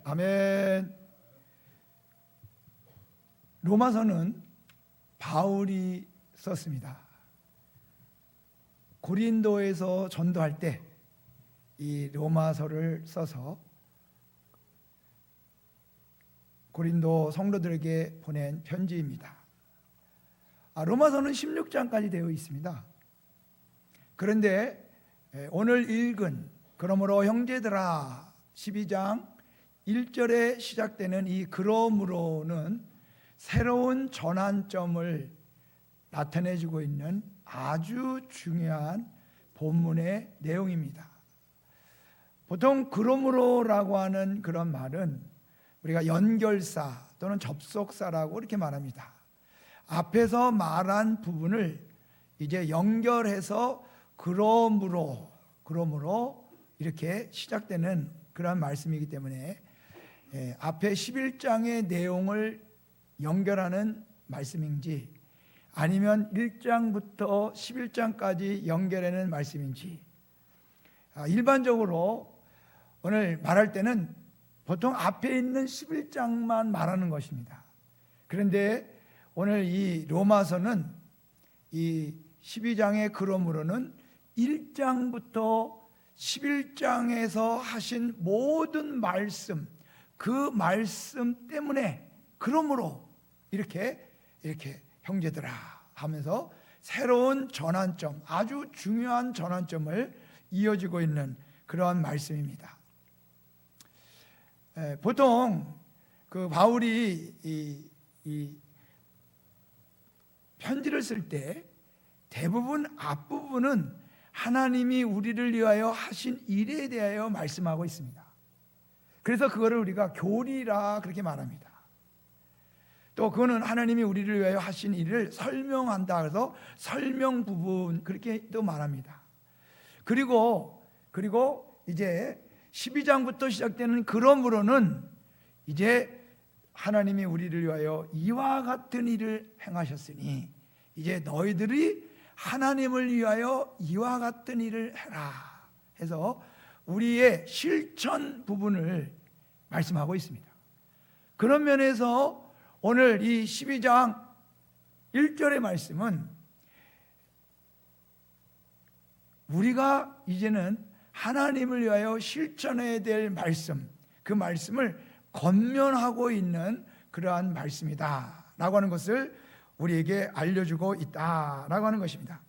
아멘. 로마서는 바울이 썼습니다. 고린도에서 전도할 때 이 로마서를 써서 고린도 성도들에게 보낸 편지입니다. 로마서는 16장까지 되어 있습니다. 그런데 오늘 읽은 그러므로 형제들아 12장 1절에 시작되는 이 그러므로는 새로운 전환점을 나타내주고 있는 아주 중요한 본문의 내용입니다. 보통 그러므로라고 하는 그런 말은 우리가 연결사 또는 접속사라고 이렇게 말합니다. 앞에서 말한 부분을 이제 연결해서 그러므로 이렇게 시작되는 그런 말씀이기 때문에 앞에 11장의 내용을 연결하는 말씀인지 아니면 1장부터 11장까지 연결하는 말씀인지 일반적으로 오늘 말할 때는 보통 앞에 있는 11장만 말하는 것입니다. 그런데 오늘 이 로마서는 이 12장의 그러므로는 1장부터 11장에서 하신 모든 말씀, 그 말씀 때문에 그러므로 이렇게 형제들아 하면서 새로운 전환점, 아주 중요한 전환점을 이어지고 있는 그러한 말씀입니다. 보통 그 바울이 이 편지를 쓸 때 대부분 앞부분은 하나님이 우리를 위하여 하신 일에 대하여 말씀하고 있습니다. 그래서 그거를 우리가 교리라 그렇게 말합니다. 또 그거는 하나님이 우리를 위하여 하신 일을 설명한다 그래서 설명 부분 그렇게 또 말합니다. 그리고 이제 12장부터 시작되는 그러므로는 이제 하나님이 우리를 위하여 이와 같은 일을 행하셨으니 이제 너희들이 하나님을 위하여 이와 같은 일을 해라 해서 우리의 실천 부분을 말씀하고 있습니다. 그런 면에서 오늘 이 12장 1절의 말씀은 우리가 이제는 하나님을 위하여 실천해야 될 말씀, 그 말씀을 권면하고 있는 그러한 말씀이다 라고 하는 것을 우리에게 알려주고 있다라고 하는 것입니다.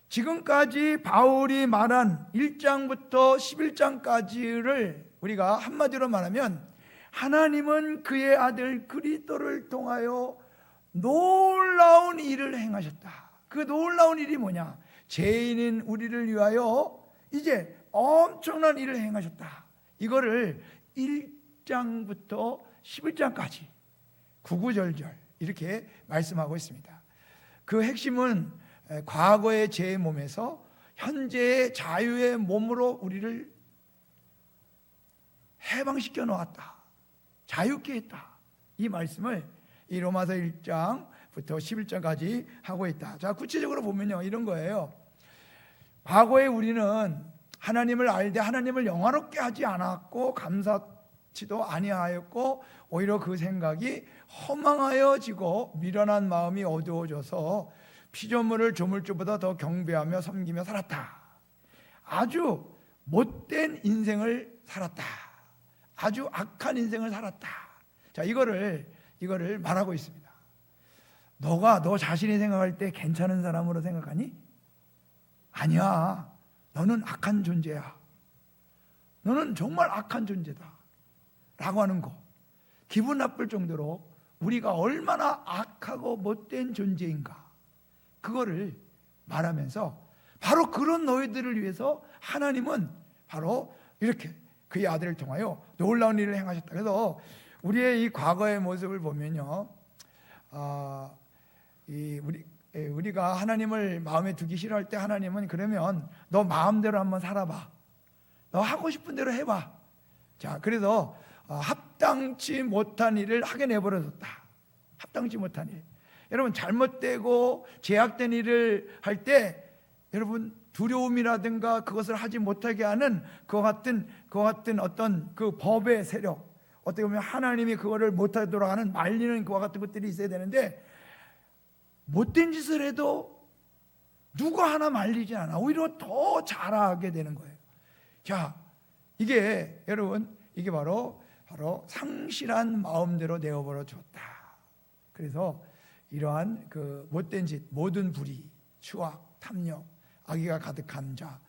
지금까지 바울이 말한 1장부터 11장까지를 우리가 한마디로 말하면 하나님은 그의 아들 그리스도를 통하여 놀라운 일을 행하셨다. 그 놀라운 일이 뭐냐? 죄인인 우리를 위하여 이제 엄청난 일을 행하셨다. 이거를 1장부터 11장까지 구구절절 이렇게 말씀하고 있습니다. 그 핵심은 과거의 죄의 몸에서 현재의 자유의 몸으로 우리를 해방시켜 놓았다. 자유케 했다. 이 말씀을 이 로마서 1장부터 11장까지 하고 있다. 자, 구체적으로 보면요, 이런 거예요. 과거에 우리는 하나님을 알되 하나님을 영화롭게 하지 않았고 감사치도 아니하였고 오히려 그 생각이 허망하여지고 미련한 마음이 어두워져서 피조물을 조물주보다 더 경배하며 섬기며 살았다. 아주 못된 인생을 살았다. 아주 악한 인생을 살았다. 자, 이거를 말하고 있습니다. 너가 너 자신이 생각할 때 괜찮은 사람으로 생각하니? 아니야. 너는 악한 존재야. 너는 정말 악한 존재다 라고 하는 거, 기분 나쁠 정도로 우리가 얼마나 악하고 못된 존재인가, 그거를 말하면서 바로 그런 너희들을 위해서 하나님은 바로 이렇게 그의 아들을 통하여 놀라운 일을 행하셨다. 그래서 우리의 이 과거의 모습을 보면요, 우리가 하나님을 마음에 두기 싫어할 때 하나님은 그러면 너 마음대로 한번 살아봐. 너 하고 싶은 대로 해봐. 자, 그래서 합당치 못한 일을 하게 내버려뒀다. 합당치 못한 일. 여러분, 잘못되고 제약된 일을 할 때 여러분 두려움이라든가 그것을 하지 못하게 하는 그와 같은 어떤 그 법의 세력, 어떻게 보면 하나님이 그거를 못하도록 하는 말리는 그와 같은 것들이 있어야 되는데, 못된 짓을 해도 누가 하나 말리지 않아. 오히려 더 잘하게 되는 거예요. 자, 이게 여러분, 이게 바로 상실한 마음대로 내어버려 줬다. 그래서 이러한 그 못된 짓, 모든 불의, 추악, 탐욕, 악의가 가득한 자,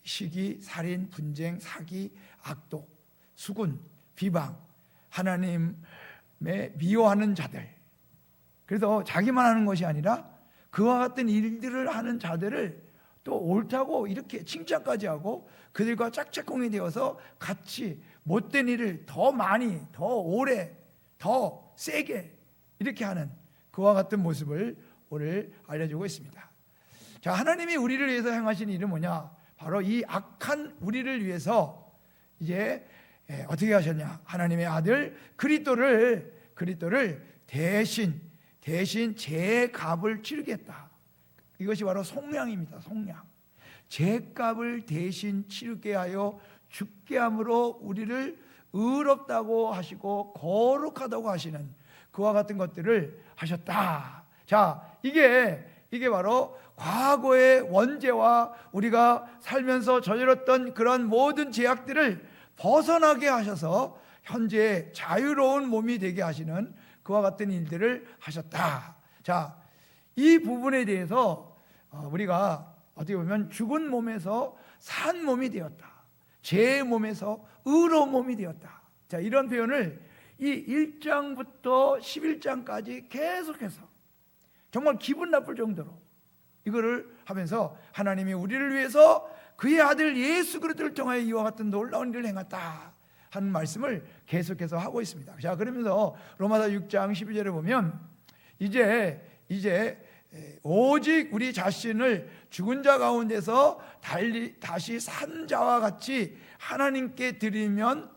시기, 살인, 분쟁, 사기, 악독, 수군, 비방, 하나님의 미워하는 자들. 그래서 자기만 하는 것이 아니라 그와 같은 일들을 하는 자들을 또 옳다고 이렇게 칭찬까지 하고 그들과 짝짝꿍이 되어서 같이 못된 일을 더 많이, 더 오래, 더 세게 이렇게 하는 그와 같은 모습을 오늘 알려주고 있습니다. 자, 하나님이 우리를 위해서 행하신 일은 뭐냐? 바로 이 악한 우리를 위해서 이제 어떻게 하셨냐? 하나님의 아들 그리스도를 대신 제 값을 치르겠다. 이것이 바로 속량입니다. 속량. 제 값을 대신 치르게 하여 죽게 함으로 우리를 의롭다고 하시고 거룩하다고 하시는 그와 같은 것들을 하셨다. 자, 이게 바로 과거의 원죄와 우리가 살면서 저질렀던 그런 모든 죄악들을 벗어나게 하셔서 현재 자유로운 몸이 되게 하시는 그와 같은 일들을 하셨다. 자, 이 부분에 대해서 우리가 어떻게 보면 죽은 몸에서 산 몸이 되었다. 제 몸에서 의로운 몸이 되었다. 자, 이런 표현을 이 1장부터 11장까지 계속해서 정말 기분 나쁠 정도로 이거를 하면서 하나님이 우리를 위해서 그의 아들 예수 그리스도를 통하여 이와 같은 놀라운 일을 행했다 하는 말씀을 계속해서 하고 있습니다. 자, 그러면서 로마서 6장 12절에 보면 이제 오직 우리 자신을 죽은 자 가운데서 다시 산 자와 같이 하나님께 드리면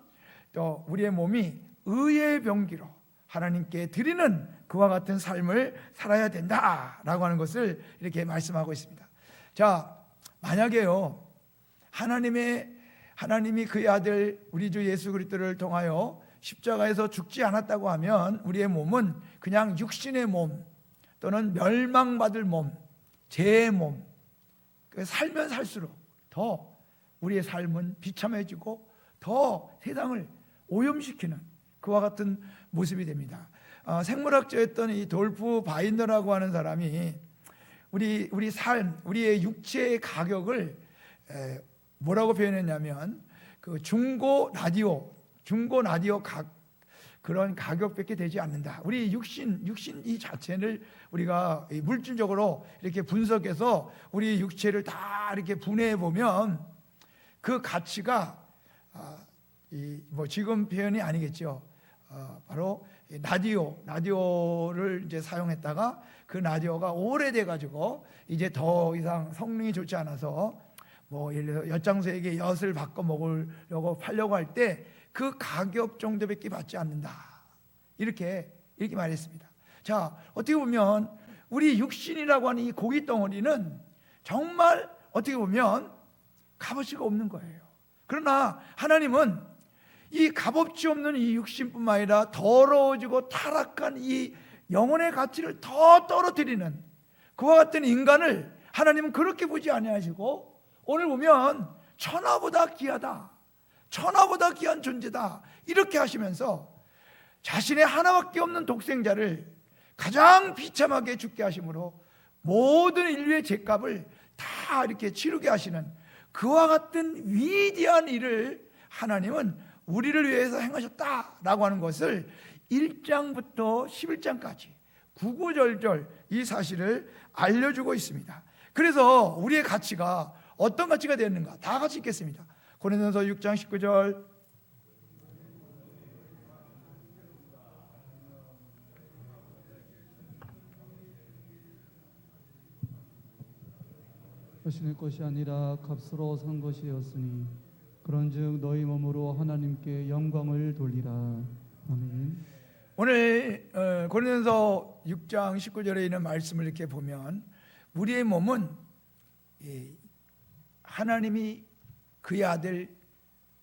또 우리의 몸이 의의 병기로 하나님께 드리는 그와 같은 삶을 살아야 된다라고 하는 것을 이렇게 말씀하고 있습니다. 자, 만약에요 하나님이 그의 아들 우리 주 예수 그리스도를 통하여 십자가에서 죽지 않았다고 하면 우리의 몸은 그냥 육신의 몸 또는 멸망받을 몸, 제 몸, 살면 살수록 더 우리의 삶은 비참해지고 더 세상을 오염시키는 그와 같은 모습이 됩니다. 생물학자였던 이 돌프 바인더라고 하는 사람이 우리 삶, 우리의 육체의 가격을 뭐라고 표현했냐면 그 중고 라디오 그런 가격밖에 되지 않는다. 우리 육신 이 자체를 우리가 물질적으로 이렇게 분석해서 우리 육체를 다 이렇게 분해해 보면 그 가치가 뭐 지금 표현이 아니겠죠. 바로 라디오를 이제 사용했다가 그 라디오가 오래돼 가지고 이제 더 이상 성능이 좋지 않아서 뭐 예를 들어 엿장수에게 엿을 바꿔 먹으려고 팔려고 할 때 그 가격 정도밖에 받지 않는다. 이렇게 말했습니다. 자, 어떻게 보면 우리 육신이라고 하는 이 고기 덩어리는 정말 어떻게 보면 값어치가 없는 거예요. 그러나 하나님은 이 값어치 없는 이 육신뿐만 아니라 더러워지고 타락한 이 영혼의 가치를 더 떨어뜨리는 그와 같은 인간을 하나님은 그렇게 보지 아니하시고 오늘 보면 천하보다 귀하다, 천하보다 귀한 존재다 이렇게 하시면서 자신의 하나밖에 없는 독생자를 가장 비참하게 죽게 하심으로 모든 인류의 죄값을 다 이렇게 치르게 하시는 그와 같은 위대한 일을 하나님은 우리를 위해서 행하셨다라고 하는 것을 1장부터 11장까지 구구절절 이 사실을 알려주고 있습니다. 그래서 우리의 가치가 어떤 가치가 되었는가 다 같이 읽겠습니다. 고린도전서 6장 19절 자신의 것이 아니라 값으로 산 것이었으니 그런즉 너희 몸으로 하나님께 영광을 돌리라. 아멘. 오늘 고린도전서 6장 19절에 있는 말씀을 이렇게 보면 우리의 몸은 하나님이 그의 아들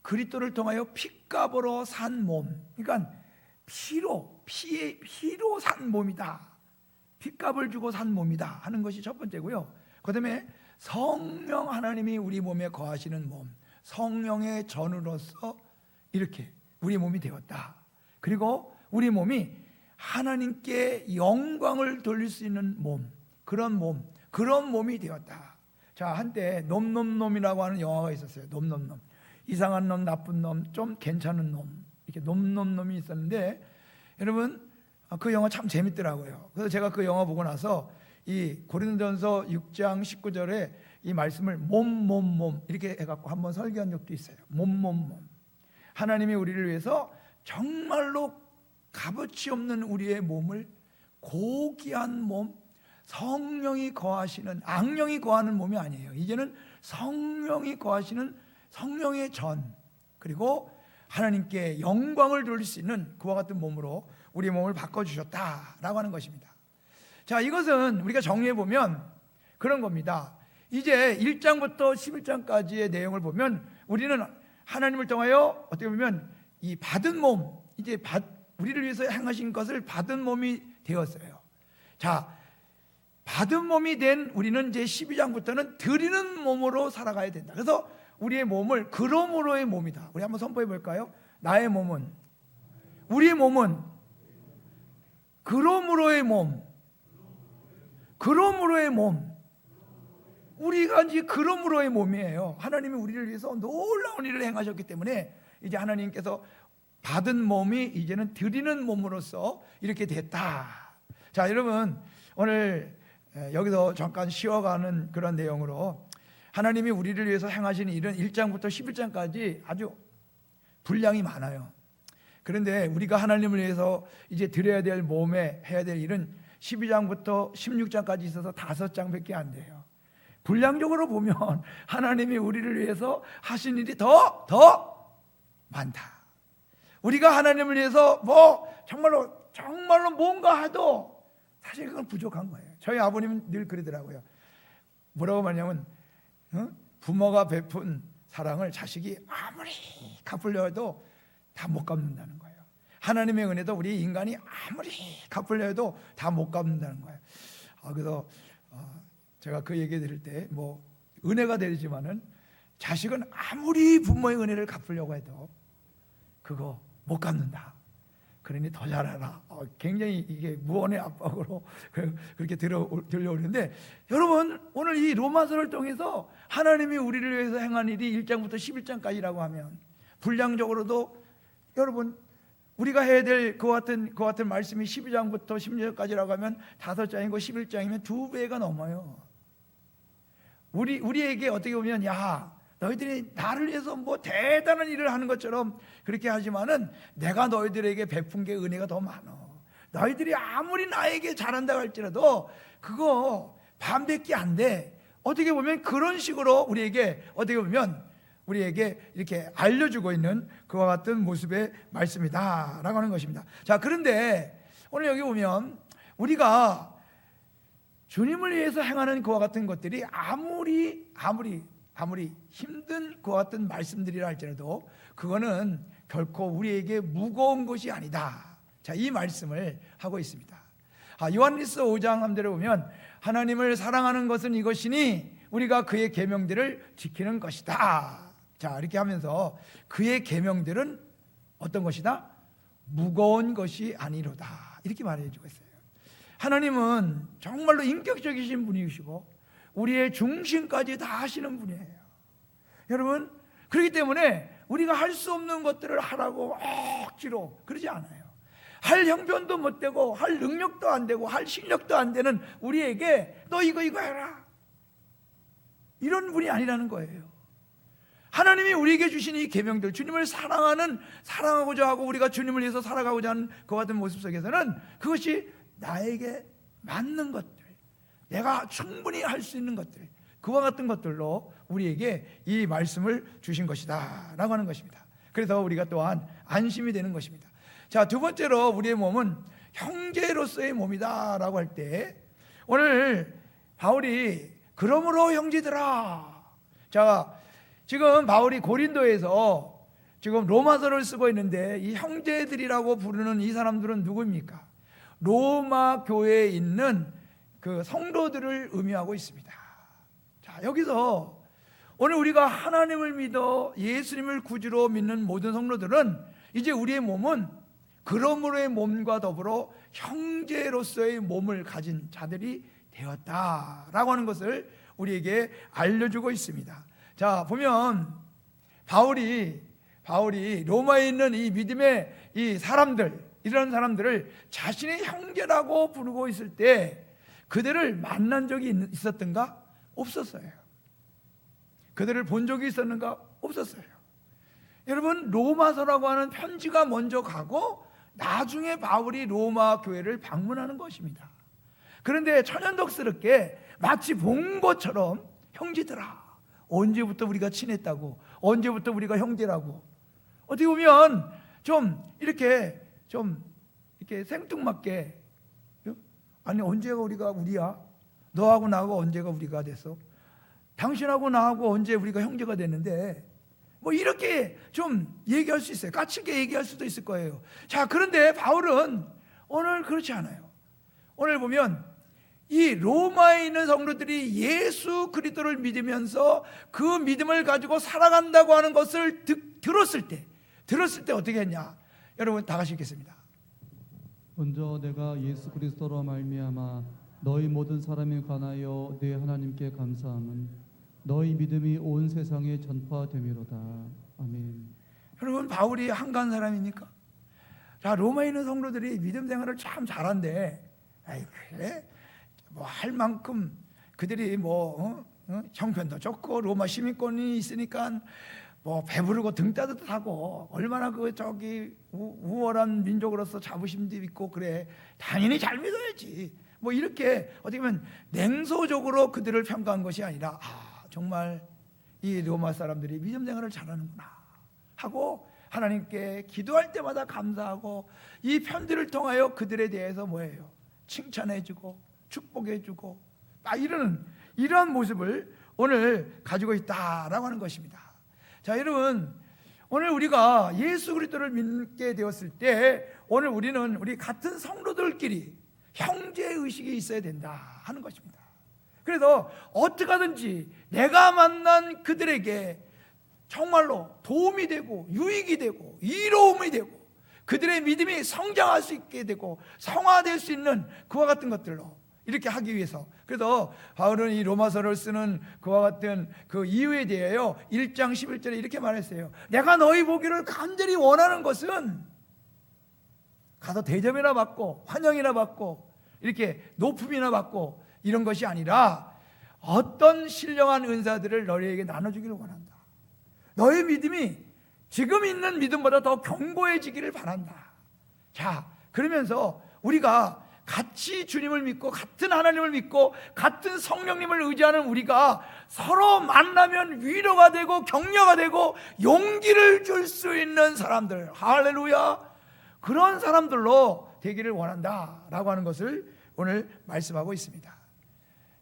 그리스도를 통하여 피값으로 산 몸, 그러니까 피로 산 몸이다, 피값을 주고 산 몸이다 하는 것이 첫 번째고요. 그 다음에 성령 하나님이 우리 몸에 거하시는 몸, 성령의 전으로서 이렇게 우리 몸이 되었다. 그리고 우리 몸이 하나님께 영광을 돌릴 수 있는 몸, 그런 몸이 되었다. 자, 한때 놈놈놈이라고 하는 영화가 있었어요. 놈놈놈, 이상한 놈, 나쁜 놈, 좀 괜찮은 놈, 이렇게 놈놈놈이 있었는데, 여러분 그 영화 참 재밌더라고요. 그래서 제가 그 영화 보고 나서 이 고린도전서 6장 19절에 이 말씀을 몸 이렇게 해갖고 한번 설교한 적도 있어요. 몸. 하나님이 우리를 위해서 정말로 값어치 없는 우리의 몸을 고귀한 몸, 성령이 거하시는, 악령이 거하는 몸이 아니에요. 이제는 성령이 거하시는 성령의 전, 그리고 하나님께 영광을 돌릴 수 있는 그와 같은 몸으로 우리 몸을 바꿔주셨다라고 하는 것입니다. 자, 이것은 우리가 정리해보면 그런 겁니다. 이제 1장부터 11장까지의 내용을 보면 우리는 하나님을 통하여 어떻게 보면 이 받은 몸, 이제 우리를 위해서 행하신 것을 받은 몸이 되었어요. 자, 받은 몸이 된 우리는 이제 12장부터는 드리는 몸으로 살아가야 된다. 그래서 우리의 몸을 그러므로의 몸이다. 우리 한번 선포해 볼까요? 나의 몸은, 우리의 몸은 그러므로의 몸, 그러므로의 몸. 우리가 이제 그러므로의 몸이에요. 하나님이 우리를 위해서 놀라운 일을 행하셨기 때문에 이제 하나님께서 받은 몸이 이제는 드리는 몸으로서 이렇게 됐다. 자, 여러분 오늘 여기서 잠깐 쉬어가는 그런 내용으로 하나님이 우리를 위해서 행하신 일은 1장부터 11장까지 아주 분량이 많아요. 그런데 우리가 하나님을 위해서 이제 드려야 될 몸에 해야 될 일은 12장부터 16장까지 있어서 5장밖에 안 돼요. 분량적으로 보면 하나님이 우리를 위해서 하신 일이 더 많다. 우리가 하나님을 위해서 뭐 정말로 뭔가 해도 사실 그건 부족한 거예요. 저희 아버님은 늘 그러더라고요. 뭐라고 말하냐면 부모가 베푼 사랑을 자식이 아무리 갚으려 해도 다 못 갚는다는 거예요. 하나님의 은혜도 우리 인간이 아무리 갚으려 해도 다 못 갚는다는 거예요. 그래서 제가 그 얘기 들을 때 뭐 은혜가 되지만은 자식은 아무리 부모의 은혜를 갚으려고 해도 그거 못 갚는다. 그러니 더 잘하라. 굉장히 이게 무언의 압박으로 그렇게 들려오는데, 여러분 오늘 이 로마서를 통해서 하나님이 우리를 위해서 행한 일이 1장부터 11장까지라고 하면 분량적으로도 여러분 우리가 해야 될 그 같은 말씀이 12장부터 16장까지라고 하면 5장이고 11장이면 2배가 넘어요. 우리에게 어떻게 보면 야, 너희들이 나를 위해서 뭐 대단한 일을 하는 것처럼 그렇게 하지만은 내가 너희들에게 베푼 게 은혜가 더 많어. 너희들이 아무리 나에게 잘한다 할지라도 그거 반밖에 안 돼. 어떻게 보면 그런 식으로 우리에게 어떻게 보면 우리에게 이렇게 알려주고 있는 그와 같은 모습의 말씀이다라고 하는 것입니다. 자, 그런데 오늘 여기 보면 우리가 주님을 위해서 행하는 그와 같은 것들이 아무리 힘든 그와 같은 말씀들이라 할지라도 그거는 결코 우리에게 무거운 것이 아니다. 자, 이 말씀을 하고 있습니다. 요한일서 5장 3절에 보면 하나님을 사랑하는 것은 이것이니 우리가 그의 계명들을 지키는 것이다. 자, 이렇게 하면서 그의 계명들은 어떤 것이다? 무거운 것이 아니로다. 이렇게 말해주고 있어요. 하나님은 정말로 인격적이신 분이시고 우리의 중심까지 다 하시는 분이에요. 여러분, 그렇기 때문에 우리가 할 수 없는 것들을 하라고 억지로 그러지 않아요. 할 형편도 못 되고 할 능력도 안 되고 할 실력도 안 되는 우리에게 너 이거 해라, 이런 분이 아니라는 거예요. 하나님이 우리에게 주신 이 계명들, 주님을 사랑하고자 하고 우리가 주님을 위해서 살아가고자 하는 그 같은 모습 속에서는 그것이 나에게 맞는 것들, 내가 충분히 할 수 있는 것들, 그와 같은 것들로 우리에게 이 말씀을 주신 것이다 라고 하는 것입니다. 그래서 우리가 또한 안심이 되는 것입니다. 자, 두 번째로 우리의 몸은 형제로서의 몸이다 라고 할 때 오늘 바울이 그러므로 형제들아, 자, 지금 바울이 고린도에서 지금 로마서를 쓰고 있는데 이 형제들이라고 부르는 이 사람들은 누구입니까? 로마 교회에 있는 그 성도들을 의미하고 있습니다. 자, 여기서 오늘 우리가 하나님을 믿어 예수님을 구주로 믿는 모든 성도들은 이제 우리의 몸은 그러므로의 몸과 더불어 형제로서의 몸을 가진 자들이 되었다라고 하는 것을 우리에게 알려주고 있습니다. 자, 보면 바울이 로마에 있는 이 믿음의 이 사람들, 이런 사람들을 자신의 형제라고 부르고 있을 때 그들을 만난 적이 있었던가? 없었어요. 그들을 본 적이 있었는가? 없었어요. 여러분, 로마서라고 하는 편지가 먼저 가고 나중에 바울이 로마 교회를 방문하는 것입니다. 그런데 천연덕스럽게 마치 본 것처럼 형제들아, 언제부터 우리가 친했다고, 언제부터 우리가 형제라고, 어떻게 보면 좀 이렇게 생뚱맞게, 아니 언제가 우리가 우리야? 너하고 나하고 언제가 우리가 됐어? 당신하고 나하고 언제 우리가 형제가 됐는데, 뭐 이렇게 좀 얘기할 수 있어요. 까칠게 얘기할 수도 있을 거예요. 자, 그런데 바울은 오늘 그렇지 않아요. 오늘 보면 이 로마에 있는 성도들이 예수 그리스도를 믿으면서 그 믿음을 가지고 살아간다고 하는 것을 들었을 때 어떻게 했냐? 여러분 다 같이 읽겠습니다. 먼저 내가 예수 그리스도로 말미암아 너희 모든 사람에 관하여 내 하나님께 감사함은 너희 믿음이 온 세상에 전파됨이로다. 아멘. 여러분, 바울이 한가한 사람입니까? 자, 로마에 있는 성도들이 믿음 생활을 참 잘한대. 아이, 그래? 뭐 할 만큼 그들이 형편도 좋고 로마 시민권이 있으니까 뭐 배부르고 등 따뜻하고 얼마나 우월한 민족으로서 자부심도 있고, 그래 당연히 잘 믿어야지, 뭐 이렇게 어떻게 보면 냉소적으로 그들을 평가한 것이 아니라, 정말 이 로마 사람들이 믿음 생활을 잘하는구나 하고 하나님께 기도할 때마다 감사하고 이 편지를 통하여 그들에 대해서 칭찬해주고 축복해주고 이러한 모습을 오늘 가지고 있다라고 하는 것입니다. 자, 여러분, 오늘 우리가 예수 그리스도를 믿게 되었을 때 오늘 우리 같은 성도들끼리 형제의식이 있어야 된다 하는 것입니다. 그래서 어떻게 하든지 내가 만난 그들에게 정말로 도움이 되고 유익이 되고 이로움이 되고 그들의 믿음이 성장할 수 있게 되고 성화될 수 있는 그와 같은 것들로 이렇게 하기 위해서, 그래서 바울은 이 로마서를 쓰는 그와 같은 그 이유에 대하여 1장 11절에 이렇게 말했어요. 내가 너희 보기를 간절히 원하는 것은 가서 대접이나 받고 환영이나 받고 이렇게 높음이나 받고 이런 것이 아니라 어떤 신령한 은사들을 너희에게 나눠주기를 원한다. 너희 믿음이 지금 있는 믿음보다 더 견고해지기를 바란다. 자, 그러면서 우리가 같이 주님을 믿고 같은 하나님을 믿고 같은 성령님을 의지하는 우리가 서로 만나면 위로가 되고 격려가 되고 용기를 줄 수 있는 사람들, 할렐루야, 그런 사람들로 되기를 원한다라고 하는 것을 오늘 말씀하고 있습니다.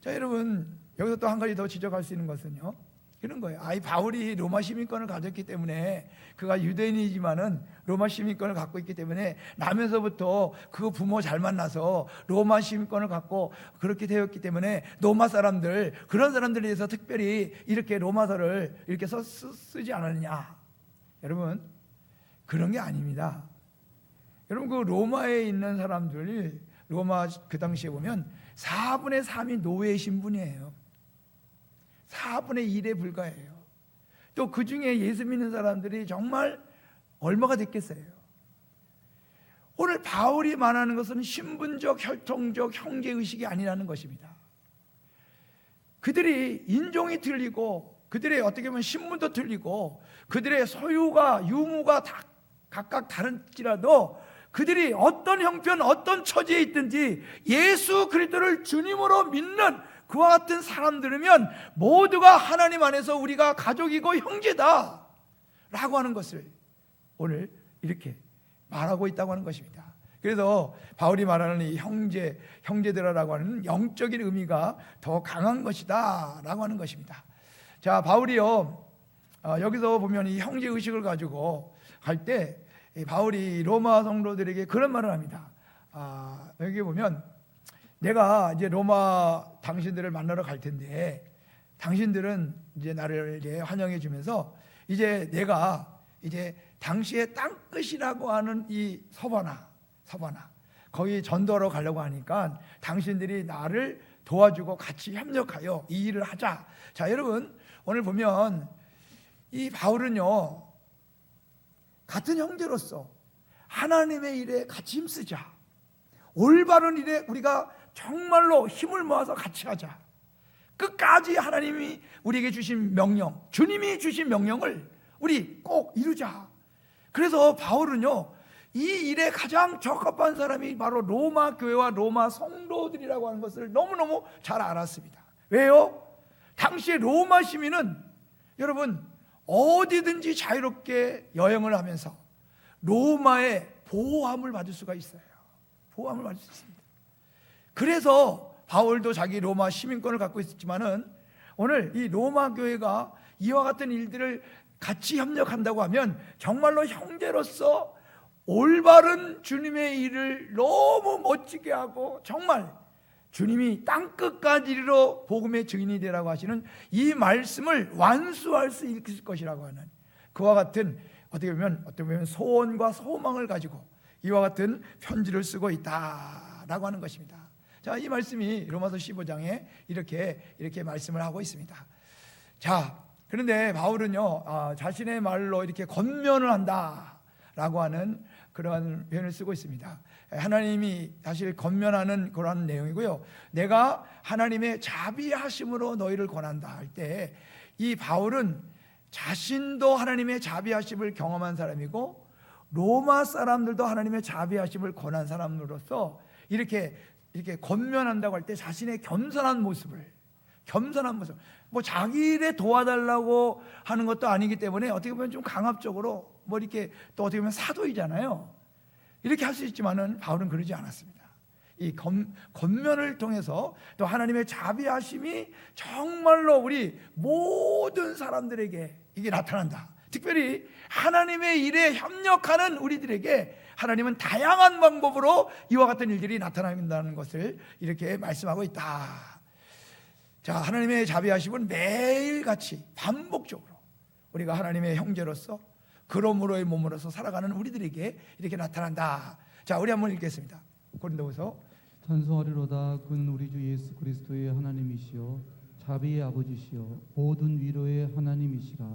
자, 여러분, 여기서 또 한 가지 더 지적할 수 있는 것은요, 이런 거예요. 바울이 로마 시민권을 가졌기 때문에, 그가 유대인이지만은 로마 시민권을 갖고 있기 때문에 나면서부터 그 부모 잘 만나서 로마 시민권을 갖고 그렇게 되었기 때문에 로마 사람들, 그런 사람들에 대해서 특별히 이렇게 로마서를 이렇게 쓰지 않았느냐? 여러분, 그런 게 아닙니다. 여러분, 그 로마에 있는 사람들이 로마 그 당시에 보면 4분의 3이 노예 신분이에요. 4분의 1에 불과해요. 또 그 중에 예수 믿는 사람들이 정말 얼마가 됐겠어요? 오늘 바울이 말하는 것은 신분적, 혈통적, 형제의식이 아니라는 것입니다. 그들이 인종이 틀리고 그들의 어떻게 보면 신분도 틀리고 그들의 소유가 유무가 다 각각 다른지라도 그들이 어떤 형편, 어떤 처지에 있든지 예수 그리스도를 주님으로 믿는 그와 같은 사람들이면 모두가 하나님 안에서 우리가 가족이고 형제다 라고 하는 것을 오늘 이렇게 말하고 있다고 하는 것입니다. 그래서 바울이 말하는 이 형제들아라고 하는 영적인 의미가 더 강한 것이다 라고 하는 것입니다. 자, 바울이요, 여기서 보면 이 형제 의식을 가지고 갈 때 바울이 로마 성도들에게 그런 말을 합니다. 여기 보면 내가 이제 로마 당신들을 만나러 갈 텐데 당신들은 이제 나를 이제 환영해 주면서 이제 내가 이제 당시의 땅끝이라고 하는 이 서바나 거기 전도하러 가려고 하니까 당신들이 나를 도와주고 같이 협력하여 이 일을 하자. 자, 여러분 오늘 보면 이 바울은요 같은 형제로서 하나님의 일에 같이 힘쓰자. 올바른 일에 우리가 정말로 힘을 모아서 같이 하자. 끝까지 하나님이 우리에게 주신 명령, 주님이 주신 명령을 우리 꼭 이루자. 그래서 바울은요 이 일에 가장 적합한 사람이 바로 로마 교회와 로마 성도들이라고 하는 것을 너무너무 잘 알았습니다. 왜요? 당시 로마 시민은 여러분 어디든지 자유롭게 여행을 하면서 로마의 보호함을 받을 수가 있어요. 보호함을 받을 수 있습니다. 그래서 바울도 자기 로마 시민권을 갖고 있었지만은 오늘 이 로마 교회가 이와 같은 일들을 같이 협력한다고 하면 정말로 형제로서 올바른 주님의 일을 너무 멋지게 하고 정말 주님이 땅끝까지 이르러 복음의 증인이 되라고 하시는 이 말씀을 완수할 수 있을 것이라고 하는 그와 같은 어떻게 보면 소원과 소망을 가지고 이와 같은 편지를 쓰고 있다라고 하는 것입니다. 자, 이 말씀이 로마서 15장에 이렇게 말씀을 하고 있습니다. 자, 그런데 바울은요 자신의 말로 이렇게 권면을 한다라고 하는 그러한 표현을 쓰고 있습니다. 하나님이 사실 권면하는 그런 내용이고요. 내가 하나님의 자비하심으로 너희를 권한다 할 때 이 바울은 자신도 하나님의 자비하심을 경험한 사람이고 로마 사람들도 하나님의 자비하심을 권한 사람으로서 이렇게 권면한다고 할 때 자신의 겸손한 모습 뭐 자기 일에 도와달라고 하는 것도 아니기 때문에 어떻게 보면 좀 강압적으로 뭐 이렇게 또 어떻게 보면 사도이잖아요. 이렇게 할 수 있지만은 바울은 그러지 않았습니다. 이 권면을 통해서 또 하나님의 자비하심이 정말로 우리 모든 사람들에게 이게 나타난다. 특별히 하나님의 일에 협력하는 우리들에게 하나님은 다양한 방법으로 이와 같은 일들이 나타난다는 것을 이렇게 말씀하고 있다. 자, 하나님의 자비하심은 매일같이 반복적으로 우리가 하나님의 형제로서 그러므로의 몸으로서 살아가는 우리들에게 이렇게 나타난다. 자, 우리 한번 읽겠습니다. 고린도후서 찬송하리로다. 그는 우리 주 예수 그리스도의 하나님이시요 자비의 아버지시요 모든 위로의 하나님이시라.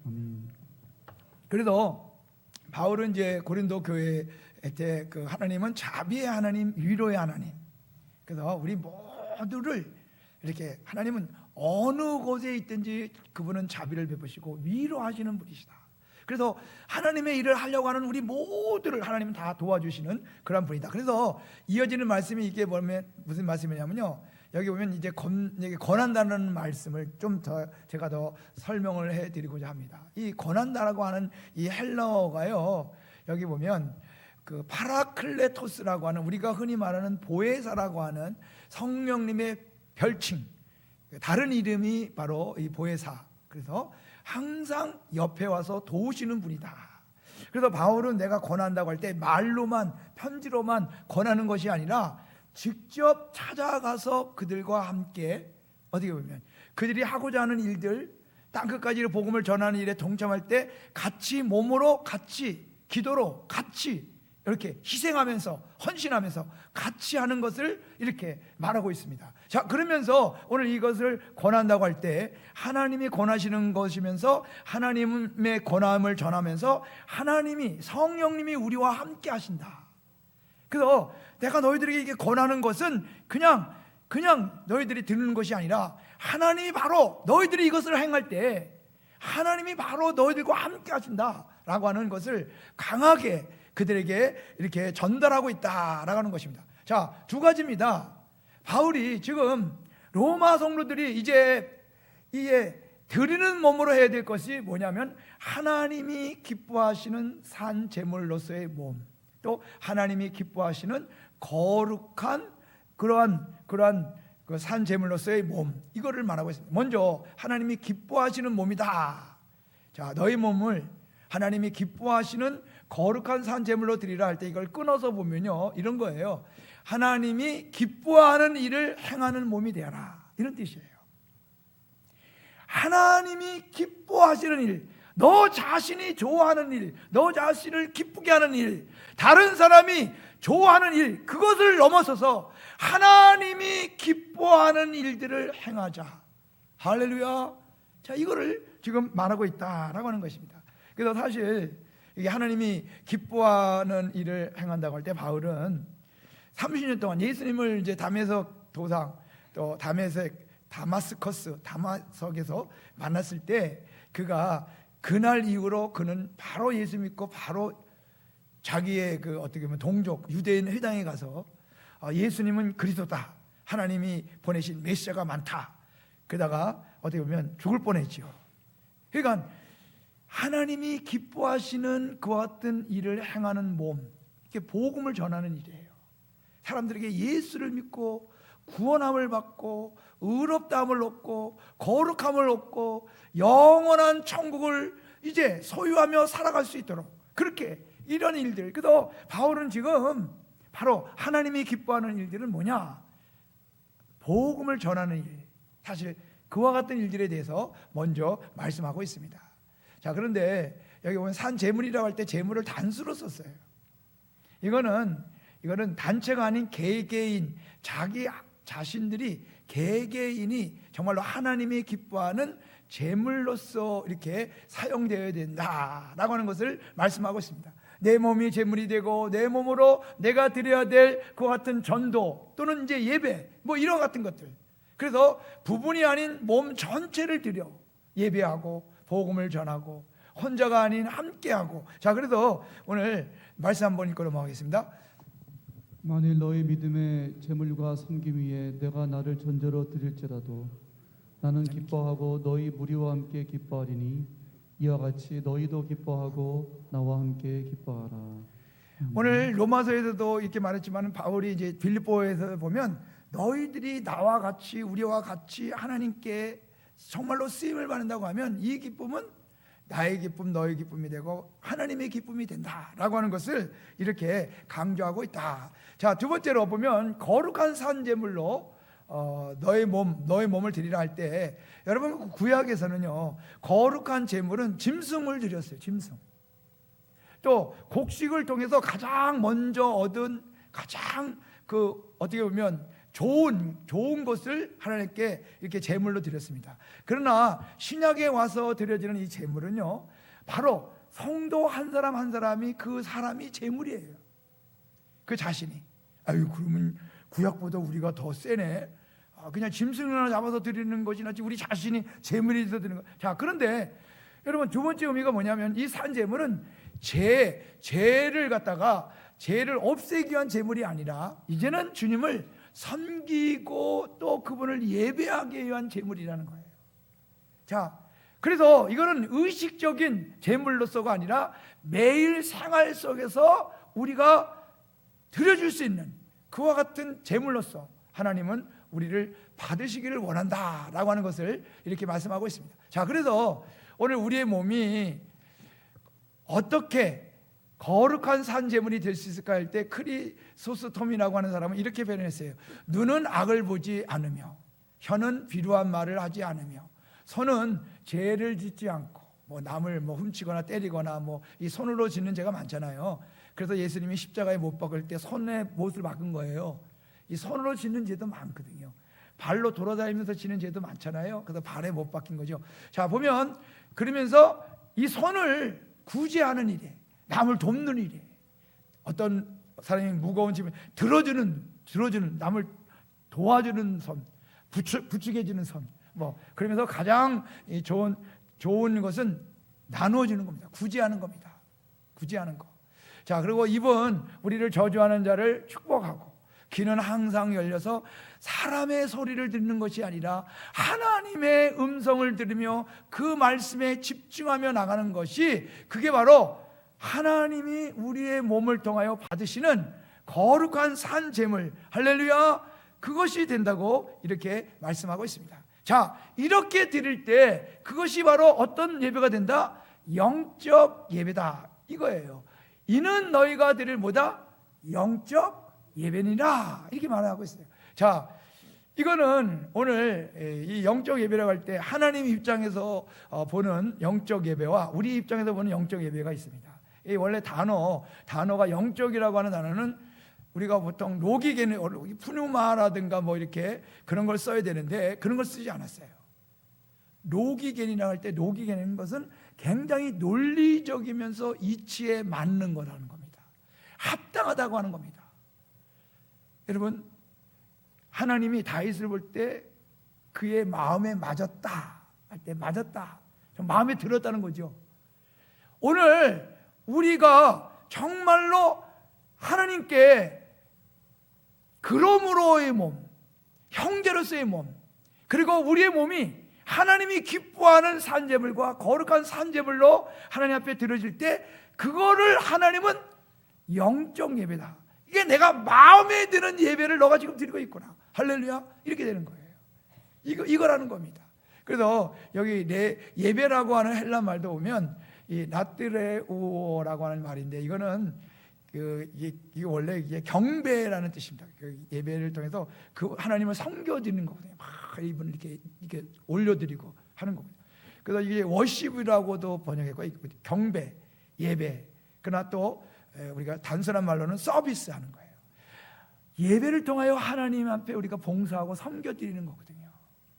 아멘. 그래도 바울은 이제 고린도 교회 때 그 하나님은 자비의 하나님, 위로의 하나님. 그래서 우리 모두를 이렇게 하나님은 어느 곳에 있든지 그분은 자비를 베푸시고 위로하시는 분이시다. 그래서 하나님의 일을 하려고 하는 우리 모두를 하나님은 다 도와주시는 그런 분이다. 그래서 이어지는 말씀이 이게 뭐면 무슨 말씀이냐면요. 여기 보면 이제 권한다는 말씀을 좀 더 제가 더 설명을 해드리고자 합니다. 이 권한다라고 하는 이 헬라어가요. 여기 보면 그 파라클레토스라고 하는 우리가 흔히 말하는 보혜사라고 하는 성령님의 별칭, 다른 이름이 바로 이 보혜사. 그래서 항상 옆에 와서 도우시는 분이다. 그래서 바울은 내가 권한다고 할 때 말로만 편지로만 권하는 것이 아니라 직접 찾아가서 그들과 함께 어떻게 보면 그들이 하고자 하는 일들 땅끝까지 복음을 전하는 일에 동참할 때 같이 몸으로 같이 기도로 같이 이렇게 희생하면서 헌신하면서 같이 하는 것을 이렇게 말하고 있습니다. 자, 그러면서 오늘 이것을 권한다고 할 때 하나님이 권하시는 것이면서 하나님의 권함을 전하면서 하나님이 성령님이 우리와 함께 하신다. 그래서 내가 너희들에게 이게 권하는 것은 그냥 너희들이 듣는 것이 아니라 하나님이 바로 너희들이 이것을 행할 때 하나님이 바로 너희들과 함께 하신다라고 하는 것을 강하게 그들에게 이렇게 전달하고 있다라고 하는 것입니다. 자, 두 가지입니다. 바울이 지금 로마 성도들이 이제 드리는 몸으로 해야 될 것이 뭐냐면 하나님이 기뻐하시는 산 제물로서의 몸, 또 하나님이 기뻐하시는 거룩한 그러한 그 산 제물로서의 몸, 이거를 말하고 있습니다. 먼저 하나님이 기뻐하시는 몸이다. 자, 너희 몸을 하나님이 기뻐하시는 거룩한 산 제물로 드리라 할 때 이걸 끊어서 보면요, 이런 거예요. 하나님이 기뻐하는 일을 행하는 몸이 되어라, 이런 뜻이에요. 하나님이 기뻐하시는 일, 너 자신이 좋아하는 일, 너 자신을 기쁘게 하는 일, 다른 사람이 좋아하는 일, 그것을 넘어서서 하나님이 기뻐하는 일들을 행하자. 할렐루야. 자, 이거를 지금 말하고 있다라고 하는 것입니다. 그래서 사실 이게 하나님이 기뻐하는 일을 행한다고 할 때 바울은 30년 동안 예수님을 이제 다메섹 도상, 또 다마석에서 만났을 때 그가 그날 이후로 그는 바로 예수 믿고 바로 자기의 그 어떻게 보면 동족 유대인 회당에 가서 예수님은 그리스도다, 하나님이 보내신 메시아가 많다, 그러다가 어떻게 보면 죽을 뻔했죠. 그러니까 하나님이 기뻐하시는 그와 같은 일을 행하는 몸, 이게 복음을 전하는 일이에요. 사람들에게 예수를 믿고 구원함을 받고 의롭다함을 얻고 거룩함을 얻고 영원한 천국을 이제 소유하며 살아갈 수 있도록, 그렇게 이런 일들. 그래서 바울은 지금 바로 하나님이 기뻐하는 일들은 뭐냐? 복음을 전하는 일. 사실 그와 같은 일들에 대해서 먼저 말씀하고 있습니다. 자, 그런데 여기 보면 산 제물이라고 할 때 제물을 단수로 썼어요. 이거는 단체가 아닌 개개인, 자기 자신들이 개개인이 정말로 하나님이 기뻐하는 제물로서 이렇게 사용되어야 된다라고 하는 것을 말씀하고 있습니다. 내 몸이 제물이 되고 내 몸으로 내가 드려야 될 그 같은 전도 또는 이제 예배, 뭐 이런 같은 것들. 그래서 부분이 아닌 몸 전체를 드려 예배하고 복음을 전하고 혼자가 아닌 함께하고. 자, 그래서 오늘 말씀 한번 읽고 넘어가겠습니다. 만일 너희 믿음의 제물과 섬김 위에 내가 나를 전제로 드릴지라도 나는 기뻐하고 너희 무리와 함께 기뻐하리니 이와 같이 너희도 기뻐하고 나와 함께 기뻐하라. 오늘 로마서에서도 이렇게 말했지만 바울이 이제 빌립보에서 보면 너희들이 나와 같이 우리와 같이 하나님께 정말로 쓰임을 받는다고 하면 이 기쁨은 나의 기쁨 너의 기쁨이 되고 하나님의 기쁨이 된다라고 하는 것을 이렇게 강조하고 있다. 자, 두 번째로 보면 거룩한 산 제물로 너의 몸을 드리라 할 때, 여러분 구약에서는요 거룩한 제물은 짐승을 드렸어요. 짐승. 또 곡식을 통해서 가장 먼저 얻은 가장 그 어떻게 보면 좋은 것을 하나님께 이렇게 제물로 드렸습니다. 그러나 신약에 와서 드려지는 이 제물은요 바로 성도 한 사람 한 사람이 그 사람이 제물이에요. 그 자신이. 아유, 그러면 구약보다 우리가 더 세네. 그냥 짐승을 하나 잡아서 드리는 것이 낫지 우리 자신이 제물이 돼서 드리는 거. 자, 그런데 여러분 두 번째 의미가 뭐냐면 이 산 제물은 죄를 갖다가 죄를 없애기 위한 제물이 아니라 이제는 주님을 섬기고 또 그분을 예배하기 위한 제물이라는 거예요. 자, 그래서 이거는 의식적인 제물로서가 아니라 매일 생활 속에서 우리가 드려줄 수 있는 그와 같은 제물로서 하나님은 우리를 받으시기를 원한다라고 하는 것을 이렇게 말씀하고 있습니다. 자, 그래서 오늘 우리의 몸이 어떻게 거룩한 산 제물이 될 수 있을까 할 때 크리소스톰이라고 하는 사람은 이렇게 표현했어요. 눈은 악을 보지 않으며 혀는 비루한 말을 하지 않으며 손은 죄를 짓지 않고 뭐 남을 훔치거나 때리거나 뭐 이 손으로 짓는 죄가 많잖아요. 그래서 예수님이 십자가에 못 박을 때 손에 못을 박은 거예요. 이 손으로 짓는 죄도 많거든요. 발로 돌아다니면서 짓는 죄도 많잖아요. 그래서 발에 못 박힌 거죠. 자, 보면 그러면서 이 손을 구제하는 일에, 남을 돕는 일에, 어떤 사람이 무거운 짐을 들어주는 남을 도와주는 손, 부추겨주는 손, 뭐 그러면서 가장 좋은 것은 나누어주는 겁니다. 구제하는 겁니다. 구제하는 거. 자, 그리고 입은 우리를 저주하는 자를 축복하고, 귀는 항상 열려서 사람의 소리를 듣는 것이 아니라 하나님의 음성을 들으며 그 말씀에 집중하며 나가는 것이, 그게 바로 하나님이 우리의 몸을 통하여 받으시는 거룩한 산 제물, 할렐루야, 그것이 된다고 이렇게 말씀하고 있습니다. 자, 이렇게 드릴 때 그것이 바로 어떤 예배가 된다? 영적 예배다 이거예요. 이는 너희가 드릴 뭐다? 영적 예배니라 이렇게 말하고 있어요. 자, 이거는 오늘 이 영적 예배라고 할 때 하나님 입장에서 보는 영적 예배와 우리 입장에서 보는 영적 예배가 있습니다. 이 원래 단어가 영적이라고 하는 단어는 우리가 보통 로기게는 푸뉴마라든가 뭐 이렇게 그런 걸 써야 되는데 그런 걸 쓰지 않았어요. 로기겐이라고 할 때 로기겐인 것은 굉장히 논리적이면서 이치에 맞는 거라는 겁니다. 합당하다고 하는 겁니다. 여러분, 하나님이 다윗을 볼 때 그의 마음에 맞았다 할 때 맞았다, 마음에 들었다는 거죠. 오늘 우리가 정말로 하나님께 그러므로의 몸, 형제로서의 몸, 그리고 우리의 몸이 하나님이 기뻐하는 산제물과 거룩한 산제물로 하나님 앞에 드려질 때 그거를 하나님은 영적 예배다. 이게 내가 마음에 드는 예배를 너가 지금 드리고 있구나. 할렐루야. 이렇게 되는 거예요. 이거라는 겁니다. 그래서 여기 내 예배라고 하는 헬라 말도 보면 이 나트레우오라고 하는 말인데 이거는 이게 원래 이게 경배라는 뜻입니다. 그 예배를 통해서 그 하나님을 섬겨드리는 거거든요. 막 이분을 이렇게 올려드리고 하는 겁니다. 그래서 이게 워십이라고도 번역했고 경배, 예배. 그러나 또 우리가 단순한 말로는 서비스하는 거예요. 예배를 통하여 하나님 앞에 우리가 봉사하고 섬겨드리는 거거든요.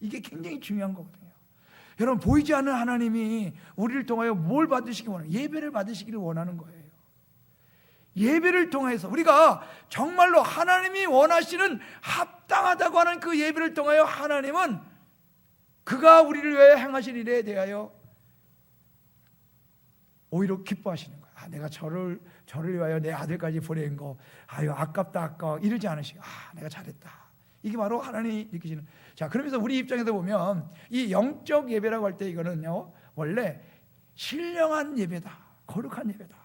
이게 굉장히 중요한 거거든요. 여러분, 보이지 않는 하나님이 우리를 통하여 뭘 받으시기 원해요? 예배를 받으시기를 원하는 거예요. 예배를 통해서 우리가 정말로 하나님이 원하시는 합당하다고 하는 그 예배를 통하여 하나님은 그가 우리를 위하여 행하실 일에 대하여 오히려 기뻐하시는 거예요. 내가 저를 위하여 내 아들까지 보낸 거 아유 아깝다 아까워 이러지 않으시고 내가 잘했다. 이게 바로 하나님이 느끼시는. 자, 그러면서 우리 입장에서 보면 이 영적 예배라고 할 때 이거는요 원래 신령한 예배다, 거룩한 예배다.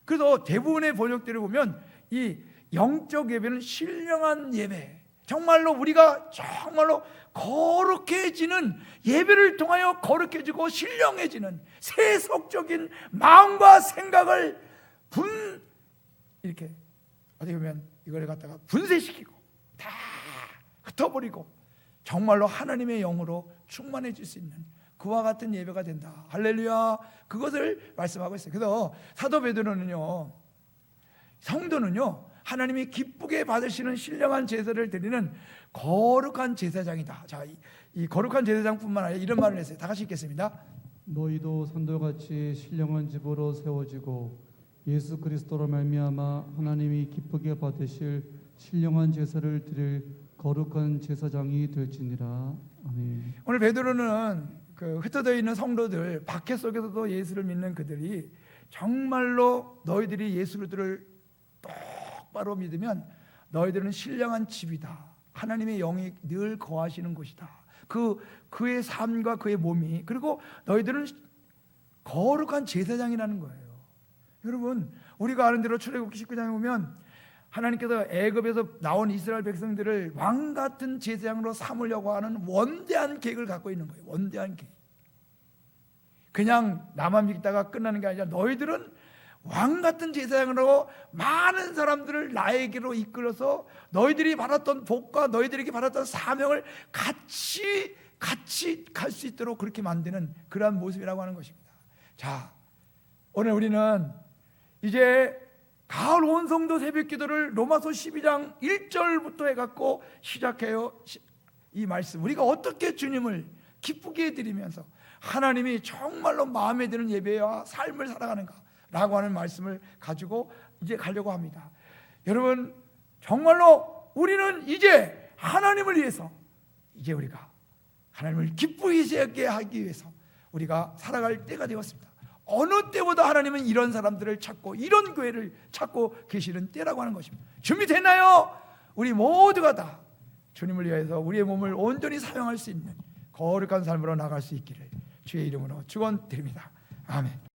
그래서 대부분의 번역들을 보면 이 영적 예배는 신령한 예배, 정말로 우리가 정말로 거룩해지는 예배를 통하여 거룩해지고 신령해지는 세속적인 마음과 생각을 이렇게 어떻게 보면 이걸 갖다가 분쇄시키고 다 흩어버리고 정말로 하나님의 영으로 충만해질 수 있는 그와 같은 예배가 된다. 할렐루야. 그것을 말씀하고 있어요. 그래서 사도 베드로는요, 성도는요 하나님이 기쁘게 받으시는 신령한 제사를 드리는 거룩한 제사장이다. 자, 이 거룩한 제사장뿐만 아니라 이런 말을 했어요. 다 같이 읽겠습니다. 너희도 산돌같이 신령한 집으로 세워지고 예수 그리스도로 말미암아 하나님이 기쁘게 받으실 신령한 제사를 드릴 거룩한 제사장이 될지니라. 아멘. 오늘 베드로는 흩어져 있는 성도들 박해 속에서도 예수를 믿는 그들이 정말로 너희들이 예수 그리스도를 똑바로 믿으면 너희들은 신령한 집이다. 하나님의 영이 늘 거하시는 곳이다. 그의 삶과 그의 몸이, 그리고 너희들은 거룩한 제사장이라는 거예요. 여러분, 우리가 아는 대로 출애굽기 19장에 보면 하나님께서 애굽에서 나온 이스라엘 백성들을 왕 같은 제사장으로 삼으려고 하는 원대한 계획을 갖고 있는 거예요. 원대한 계획. 그냥 나만 믿다가 끝나는 게 아니라 너희들은 왕 같은 제사장으로 많은 사람들을 나에게로 이끌어서 너희들이 받았던 복과 너희들에게 받았던 사명을 같이 갈 수 있도록 그렇게 만드는 그러한 모습이라고 하는 것입니다. 자, 오늘 우리는 이제 가을 온성도 새벽기도를 로마서 12장 1절부터 해갖고 시작해요. 이 말씀 우리가 어떻게 주님을 기쁘게 해드리면서 하나님이 정말로 마음에 드는 예배와 삶을 살아가는가 라고 하는 말씀을 가지고 이제 가려고 합니다. 여러분, 정말로 우리는 이제 하나님을 위해서 이제 우리가 하나님을 기쁘게 하기 위해서 우리가 살아갈 때가 되었습니다. 어느 때보다 하나님은 이런 사람들을 찾고 이런 교회를 찾고 계시는 때라고 하는 것입니다. 준비됐나요? 우리 모두가 다 주님을 위해서 우리의 몸을 온전히 사용할 수 있는 거룩한 삶으로 나갈 수 있기를 주의 이름으로 축원드립니다. 아멘.